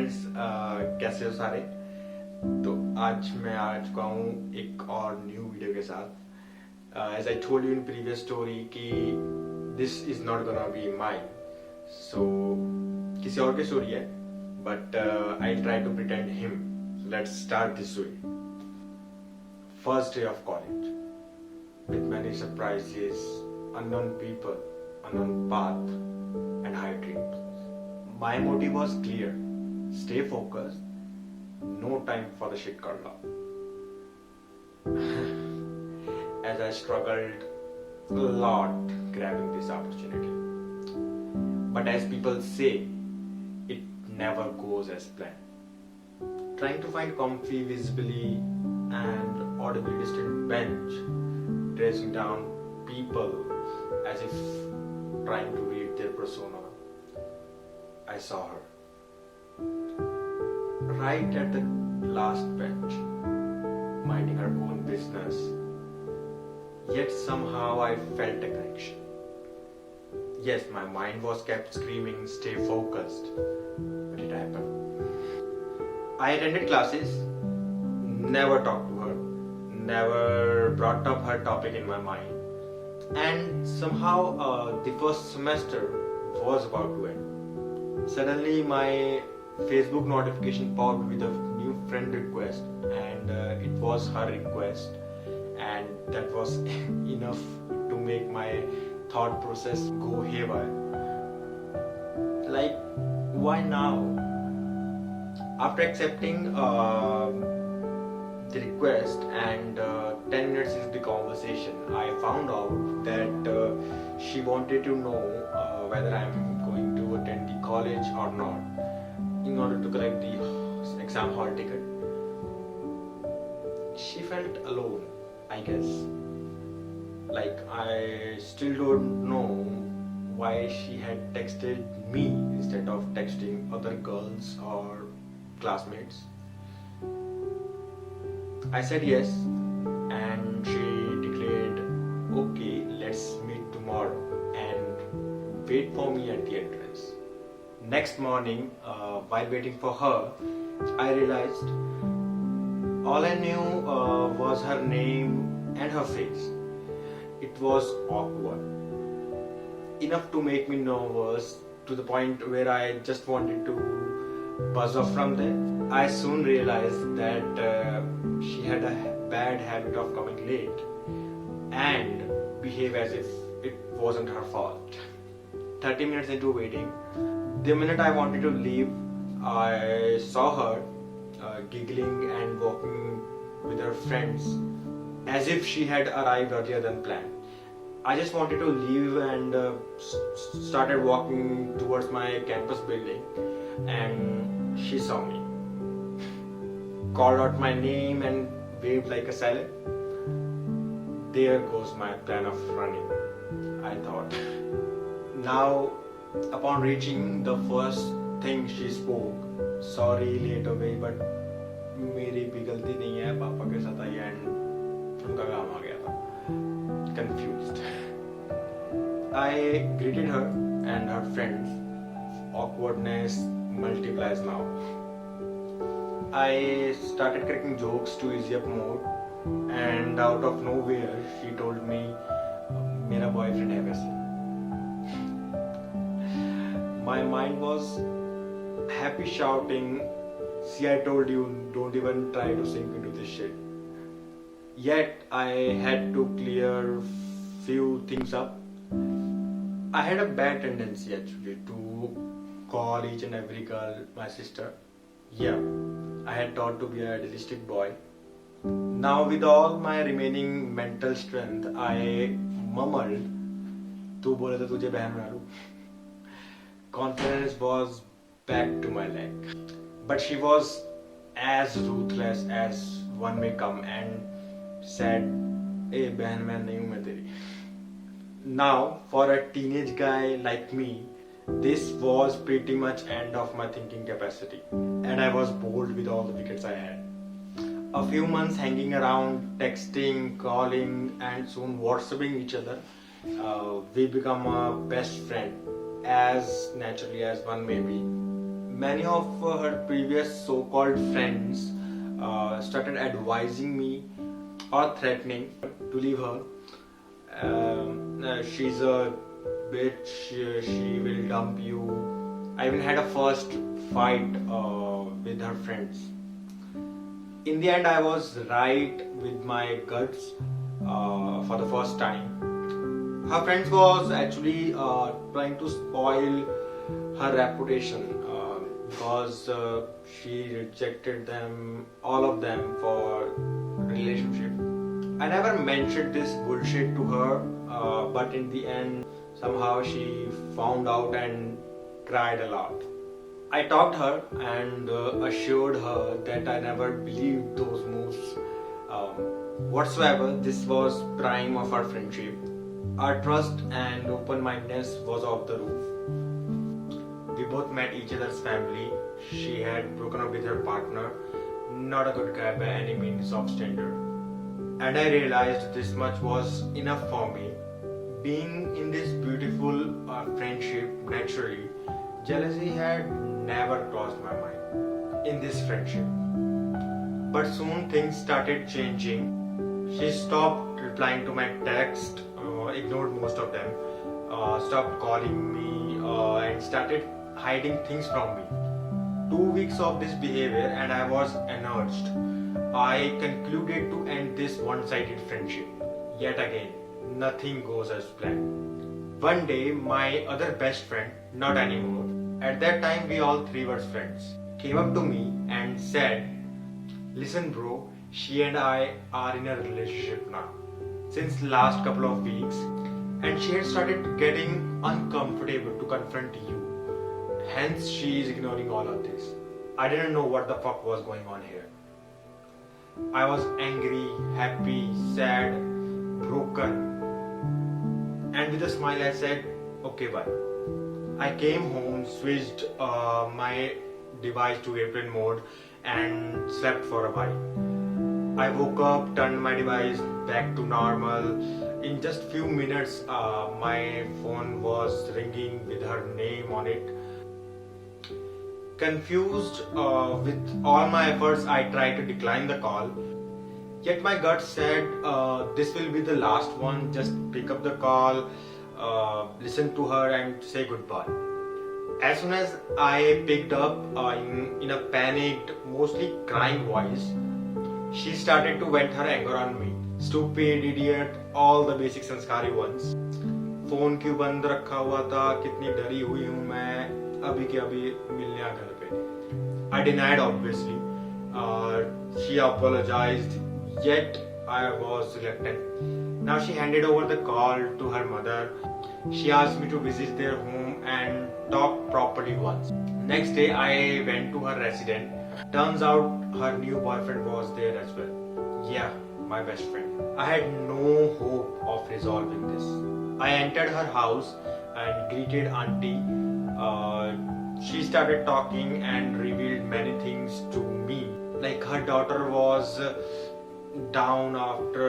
Friends, कैसे हो सारे। तो आज मैं आ चुका हूँ एक और न्यू वीडियो के साथ। As I told you in previous story कि this is not gonna be mine, so किसी और की स्टोरी है, but I try to pretend him. Let's start this way. First day of college with many surprises, unknown people, unknown path, and high dreams. My motive was clear: stay focused, no time for the shit called love. As I struggled a lot grabbing this opportunity, but as people say, it never goes as planned. Trying to find comfy, visibly and audibly distant bench, dressing down people as if trying to read their persona. I saw her right at the last bench, minding her own business, yet somehow I felt a connection. Yes, my mind was kept screaming, stay focused, but it happened. I attended classes, never talked to her, never brought up her topic in my mind, and somehow the first semester was about to end. Suddenly my Facebook notification popped with a new friend request, and it was her request, and that was enough to make my thought process go haywire. Like, why now? After accepting the request and 10 minutes into the conversation, I found out that she wanted to know whether I'm going to attend the college or not in order to collect the exam hall ticket. She felt alone, I guess. Like, I still don't know why she had texted me instead of texting other girls or classmates. I said yes, and she declared, okay, let's meet tomorrow and wait for me at the entrance. Next morning, while waiting for her, I realized all I knew was her name and her face. It was awkward, enough to make me nervous, to the point where I just wanted to buzz off from there. I soon realized that she had a bad habit of coming late and behave as if it wasn't her fault. 30 minutes into waiting, the minute I wanted to leave, I saw her giggling and walking with her friends as if she had arrived earlier than planned. I just wanted to leave and started walking towards my campus building, and she saw me, called out my name and waved like a salad. There goes my plan of running, I thought. Now, upon reaching, the first thing she spoke, sorry late हो गई, but मेरी भी गलती नहीं है, पापा के साथ आई and उनका काम आ गया था. Confused. I greeted her and her friends. Awkwardness multiplies now. I started cracking jokes to ease up more, and out of nowhere she told me मेरा boyfriend है वैसे. My mind was happy shouting, see, I told you, don't even try to sink into this shit. Yet I had to clear few things up. I had a bad tendency actually to call each and every girl my sister. Yeah, I had taught to be a realistic boy. Now with all my remaining mental strength, I mumbled, तू बोले तो तुझे बहन बना लूं. Confidence was back to my leg. But she was as ruthless as one may come and said, "ए बहन मैं नहीं हूँ मैं तेरी." Now, for a teenage guy like me, this was pretty much end of my thinking capacity, and I was bold with all the wickets I had. A few months hanging around, texting, calling, and soon WhatsApping each other, we become a best friend, as naturally as one may be. many of her previous so-called friends started advising me or threatening to leave her. She's a bitch, she will dump you. I even had a first fight with her friends. In the end, I was right with my guts for the first time. Her friends was actually trying to spoil her reputation because she rejected them, all of them, for relationship. I never mentioned this bullshit to her, but in the end, somehow she found out and cried a lot. I talked her and assured her that I never believed those moves whatsoever. This was prime of our friendship. Our trust and open-mindedness was off the roof. We both met each other's family. She had broken up with her partner, not a good guy by any means of standard. And I realized this much was enough for me. Being in this beautiful friendship naturally, jealousy had never crossed my mind in this friendship. But soon things started changing. She stopped replying to my text, ignored most of them, stopped calling me, and started hiding things from me. 2 weeks of this behavior and I was enraged. I concluded to end this one-sided friendship. Yet again, nothing goes as planned. One day, my other best friend, not anymore, at that time we all three were friends, came up to me and said, "Listen bro, she and I are in a relationship now since last couple of weeks and she had started getting uncomfortable to confront you. Hence she is ignoring all of this." I didn't know what the fuck was going on here. I was angry, happy, sad, broken. And with a smile I said, "Okay, bye." I came home, switched my device to airplane mode and slept for a while. I woke up, turned my device back to normal. In just few minutes, my phone was ringing with her name on it. Confused with all my efforts, I tried to decline the call. Yet my gut said, this will be the last one, just pick up the call, listen to her and say goodbye. As soon as I picked up in a panicked, mostly crying voice, she started to vent her anger on me. Stupid, idiot, all the basic sanskari ones. Phone क्यों बंद रखा हुआ था, कितनी डरी हुई हूँ मैं, अभी के अभी मिलने आ घर पे. I denied obviously. She apologized, yet I was reluctant. Now she handed over the call to her mother. She asked me to visit their home and talk properly once. Next day I went to her residence. Turns out her new boyfriend was there as well. Yeah, my best friend. I had no hope of resolving this. I entered her house and greeted auntie. She started talking and revealed many things to me. Like her daughter was down after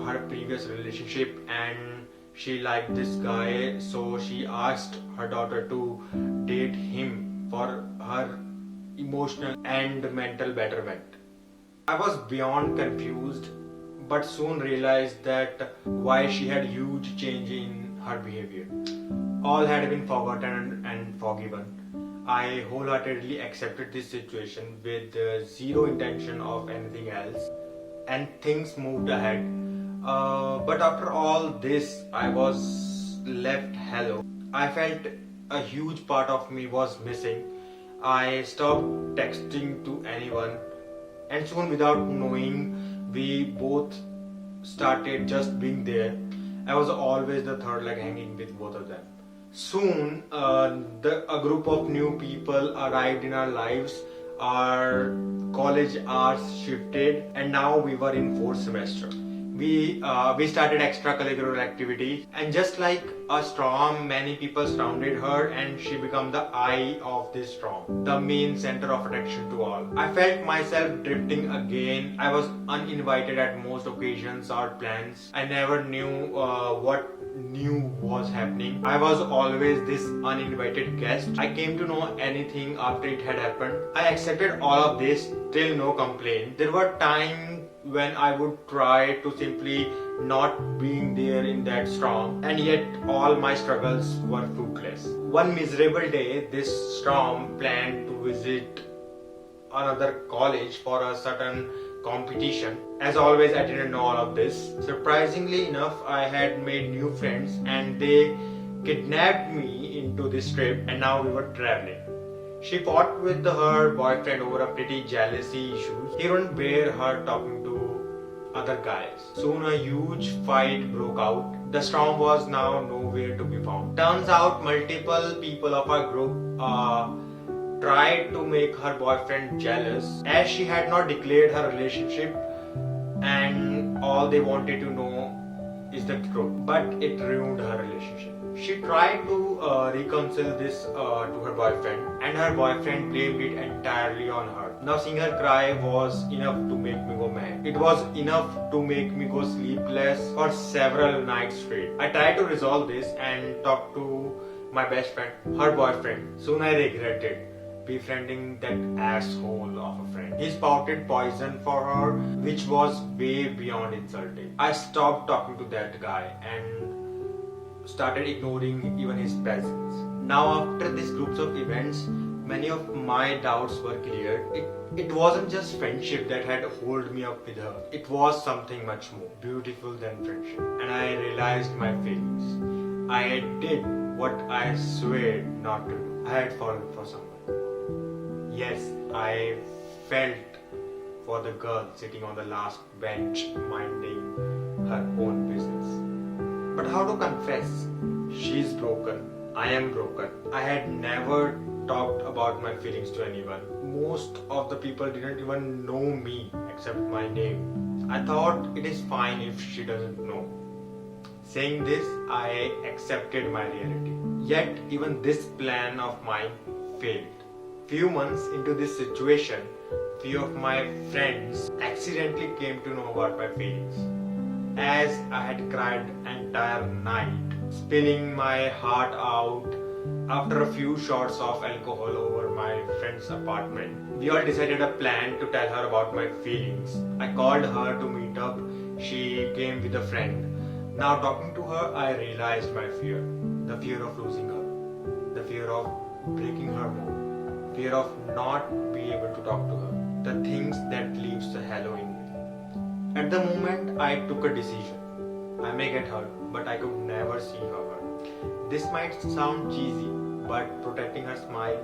her previous relationship and she liked this guy, so she asked her daughter to date him for her emotional and mental betterment. I was beyond confused, but soon realized that why she had huge change in her behavior. All had been forgotten and forgiven. I wholeheartedly accepted this situation with zero intention of anything else, and things moved ahead. But after all this, I was left hollow. I felt a huge part of me was missing. I stopped texting to anyone, and soon, without knowing, we both started just being there. I was always the third leg hanging with both of them. Soon, a group of new people arrived in our lives. Our college hours shifted, and now we were in fourth semester. We started extracurricular activities, and just like a storm, many people surrounded her, and she became the eye of this storm, the main center of attraction to all. I felt myself drifting again. I was uninvited at most occasions or plans. I never knew what new was happening. I was always this uninvited guest. I came to know anything after it had happened. I accepted all of this, still no complaint. There were times when I would try to simply not being there in that storm, and yet all my struggles were fruitless. One miserable day, this storm planned to visit another college for a certain competition. As always, I didn't know all of this. Surprisingly enough, I had made new friends, and they kidnapped me into this trip, and now we were traveling. She fought with her boyfriend over a pretty jealousy issues. He wouldn't bear her talking to other guys. Soon a huge fight broke out. The storm was now nowhere to be found. Turns out multiple people of our group tried to make her boyfriend jealous, as she had not declared her relationship, and all they wanted to know is the truth. But it ruined her relationship. She tried to reconcile this to her boyfriend, and her boyfriend blamed it entirely on her. Now seeing her cry was enough to make me go mad. It was enough to make me go sleepless for several nights straight. I tried to resolve this and talk to my best friend, her boyfriend. Soon I regretted befriending that asshole of a friend. He spouted poison for her, which was way beyond insulting. I stopped talking to that guy and started ignoring even his presence. Now after these groups of events, many of my doubts were cleared. It wasn't just friendship that had held me up with her. It was something much more beautiful than friendship. And I realized my feelings. I did what I swore not to do. I had fallen for someone. Yes, I felt for the girl sitting on the last bench minding her own business. But how to confess? She's broken. I am broken. I had never talked about my feelings to anyone. Most of the people didn't even know me except my name. I thought it is fine if she doesn't know. Saying this, I accepted my reality. Yet even this plan of mine failed. Few months into this situation, few of my friends accidentally came to know about my feelings. As I had cried entire night, spilling my heart out after a few shots of alcohol over my friend's apartment. We all decided a plan to tell her about my feelings. I called her to meet up. She came with a friend. Now talking to her, I realized my fear. The fear of losing her. The fear of breaking her more. Fear of not being able to talk to her. The things that leaves the halo in me. At the moment, I took a decision. I may get hurt, but I could never see her hurt. This might sound cheesy, but protecting her smile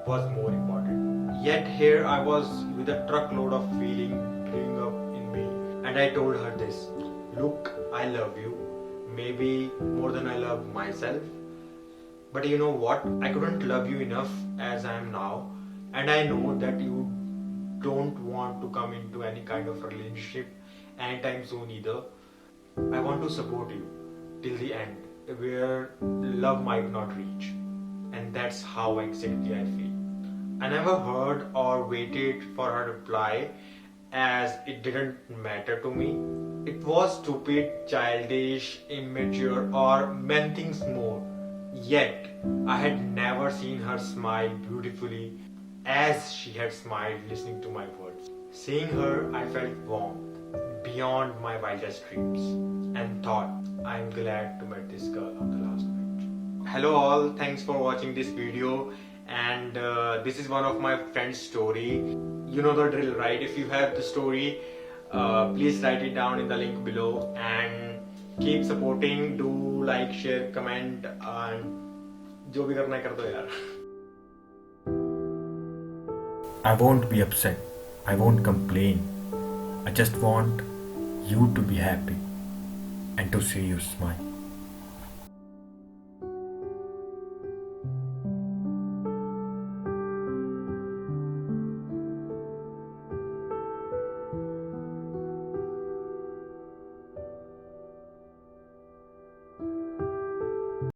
was more important. Yet here I was with a truckload of feeling brewing up in me, and I told her this. Look, I love you, maybe more than I love myself. But you know what? I couldn't love you enough as I am now, and I know that you don't want to come into any kind of relationship anytime soon either. I want to support you till the end, where love might not reach. And that's how exactly I feel. I never heard or waited for her reply, as it didn't matter to me. It was stupid, childish, immature, or many things more. Yet, I had never seen her smile beautifully as she had smiled listening to my words. Seeing her, I felt warm, beyond my wildest dreams, and thought, I'm glad to meet this girl on the last bench. Hello all, thanks for watching this video, and this is one of my friend's story. You know the drill, right? If you have the story, please write it down in the link below, and keep supporting. Do like, share, comment, and जो भी करना है कर दो यार. I won't be upset. I won't complain. I just want you to be happy and to see you smile.